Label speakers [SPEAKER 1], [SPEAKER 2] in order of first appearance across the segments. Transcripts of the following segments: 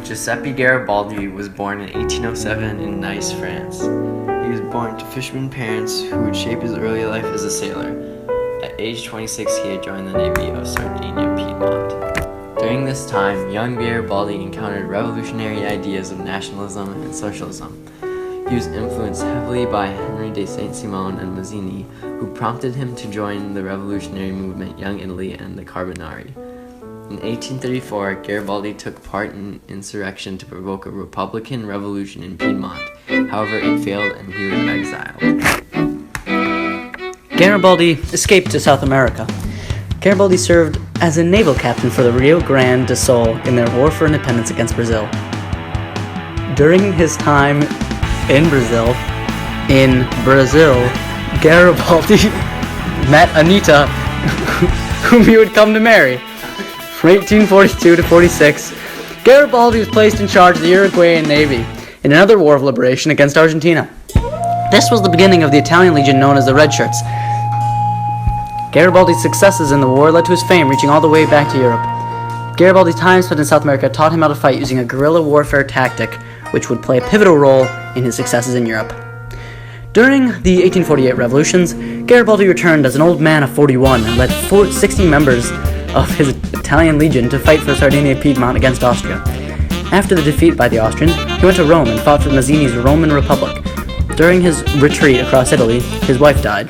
[SPEAKER 1] Giuseppe Garibaldi was born in 1807 in Nice, France. He was born to fishermen parents who would shape his early life as a sailor. At age 26, he had joined the Navy of Sardinia, Piedmont. During this time, young Garibaldi encountered revolutionary ideas of nationalism and socialism. He was influenced heavily by Henry de Saint-Simon and Mazzini, who prompted him to join the revolutionary movement Young Italy and the Carbonari. In 1834, Garibaldi took part in insurrection to provoke a republican revolution in Piedmont. However, it failed and he was exiled.
[SPEAKER 2] Garibaldi escaped to South America. Garibaldi served as a naval captain for the Rio Grande do Sul in their war for independence against Brazil. During his time in Brazil, Garibaldi met Anita, whom he would come to marry. From 1842 to 46, Garibaldi was placed in charge of the Uruguayan Navy in another war of liberation against Argentina. This was the beginning of the Italian Legion known as the Red Shirts. Garibaldi's successes in the war led to his fame reaching all the way back to Europe. Garibaldi's time spent in South America taught him how to fight using a guerrilla warfare tactic, which would play a pivotal role in his successes in Europe. During the 1848 revolutions, Garibaldi returned as an old man of 41 and led 60 members of his Italian Legion to fight for Sardinia Piedmont against Austria. After the defeat by the Austrians, he went to Rome and fought for Mazzini's Roman Republic. During his retreat across Italy, his wife died.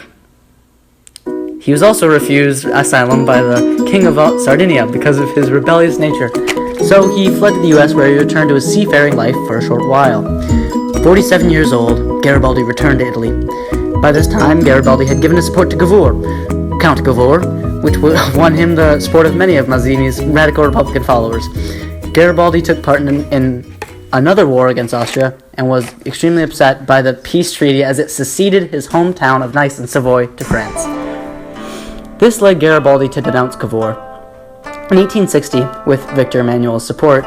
[SPEAKER 2] He was also refused asylum by the King of Sardinia because of his rebellious nature. So he fled to the U.S., where he returned to his seafaring life for a short while. 47 years old, Garibaldi returned to Italy. By this time, Garibaldi had given his support to Count Cavour, which won him the support of many of Mazzini's radical Republican followers. Garibaldi took part in another war against Austria and was extremely upset by the peace treaty as it seceded his hometown of Nice in Savoy to France. This led Garibaldi to denounce Cavour. In 1860, with Victor Emmanuel's support,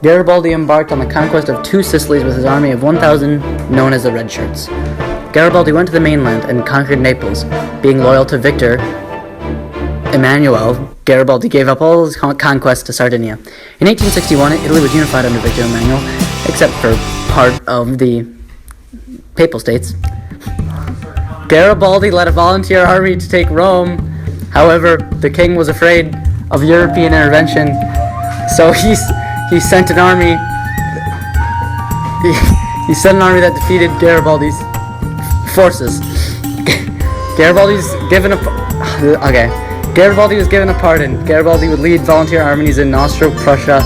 [SPEAKER 2] Garibaldi embarked on the conquest of two Sicilies with his army of 1,000 known as the Red Shirts. Garibaldi went to the mainland and conquered Naples. Being loyal to Victor Emmanuel, Garibaldi gave up all his conquests to Sardinia. In 1861, Italy was unified under Victor Emmanuel, except for part of the Papal States. Garibaldi led a volunteer army to take Rome. However, the king was afraid of European intervention, so he sent an army. He sent an army that defeated Garibaldi's forces. Garibaldi was given a pardon. Garibaldi would lead volunteer armies in Austro-Prussia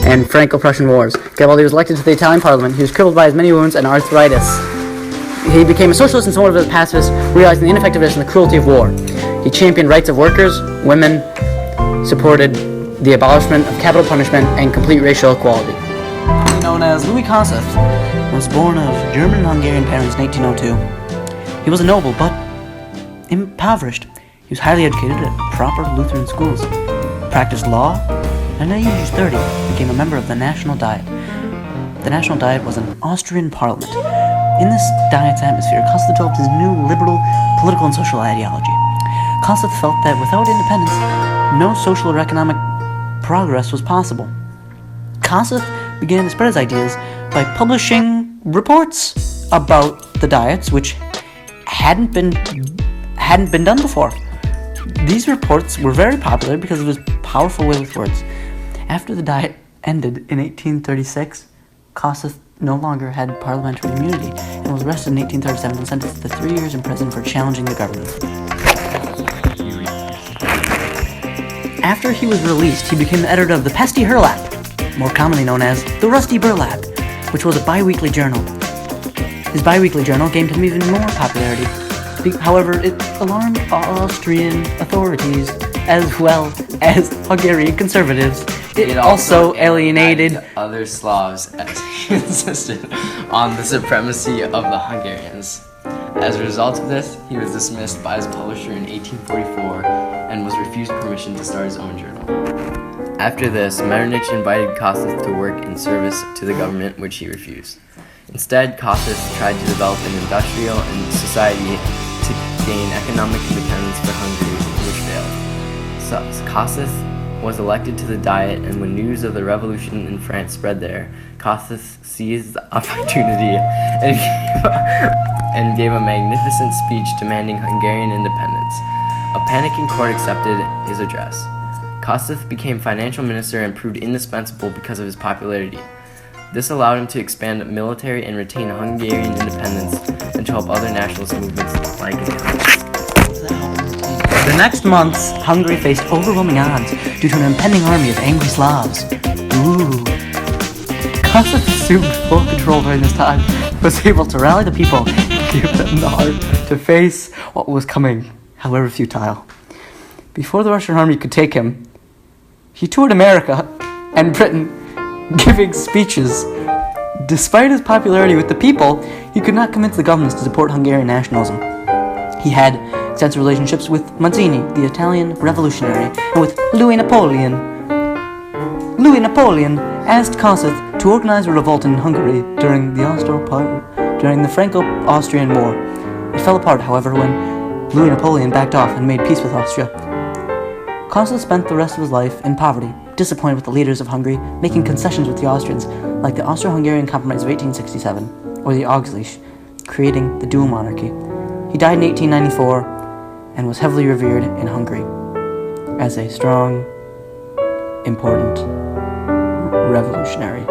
[SPEAKER 2] and Franco-Prussian wars. Garibaldi was elected to the Italian Parliament. He was crippled by his many wounds and arthritis. He became a socialist and somewhat of a pacifist, realizing the ineffectiveness and the cruelty of war. He championed rights of workers, women, supported the abolishment of capital punishment, and complete racial equality. Known as Louis Kossuth, was born of German and Hungarian parents in 1802. He was a noble, but impoverished. He was highly educated at proper Lutheran schools, practiced law, and at age 30 became a member of the National Diet. The National Diet was an Austrian parliament. In this Diet's atmosphere, Kossuth developed his new liberal political and social ideology. Kossuth felt that without independence, no social or economic progress was possible. Kossuth began to spread his ideas by publishing reports about the Diets, which hadn't been done before. These reports were very popular because of his powerful way with words. After the Diet ended in 1836, Kossuth no longer had parliamentary immunity and was arrested in 1837 and sentenced to 3 years in prison for challenging the government. After he was released, he became the editor of the Pesty Hurlap, more commonly known as the Rusty Burlap, which was a bi-weekly journal. His bi-weekly journal gained him even more popularity. However, it alarmed Austrian authorities as well as Hungarian conservatives. It also alienated
[SPEAKER 1] other Slavs as he insisted on the supremacy of the Hungarians. As a result of this, he was dismissed by his publisher in 1844 and was refused permission to start his own journal. After this, Metternich invited Kossuth to work in service to the government, which he refused. Instead, Kossuth tried to develop an industrial and society to gain economic independence for Hungary, which failed. So Kossuth was elected to the Diet, and when news of the revolution in France spread there, Kossuth seized the opportunity and gave a magnificent speech demanding Hungarian independence. A panicking court accepted his address. Kossuth became financial minister and proved indispensable because of his popularity. This allowed him to expand military and retain Hungarian independence and to help other nationalist movements like his.
[SPEAKER 2] The next months, Hungary faced overwhelming odds due to an impending army of angry Slavs. Kossuth assumed full control during this time, was able to rally the people and give them the heart to face what was coming, however futile. Before the Russian army could take him, he toured America and Britain, giving speeches. Despite his popularity with the people, he could not convince the governments to support Hungarian nationalism. He had extensive relationships with Mazzini, the Italian revolutionary, and with Louis Napoleon. Louis Napoleon asked Kossuth to organize a revolt in Hungary during the Franco-Austrian War. It fell apart, however, when Louis Napoleon backed off and made peace with Austria. Kossuth spent the rest of his life in poverty, disappointed with the leaders of Hungary, making concessions with the Austrians, like the Austro-Hungarian Compromise of 1867, or the Ausgleich, creating the dual monarchy. He died in 1894 and was heavily revered in Hungary as a strong, important revolutionary.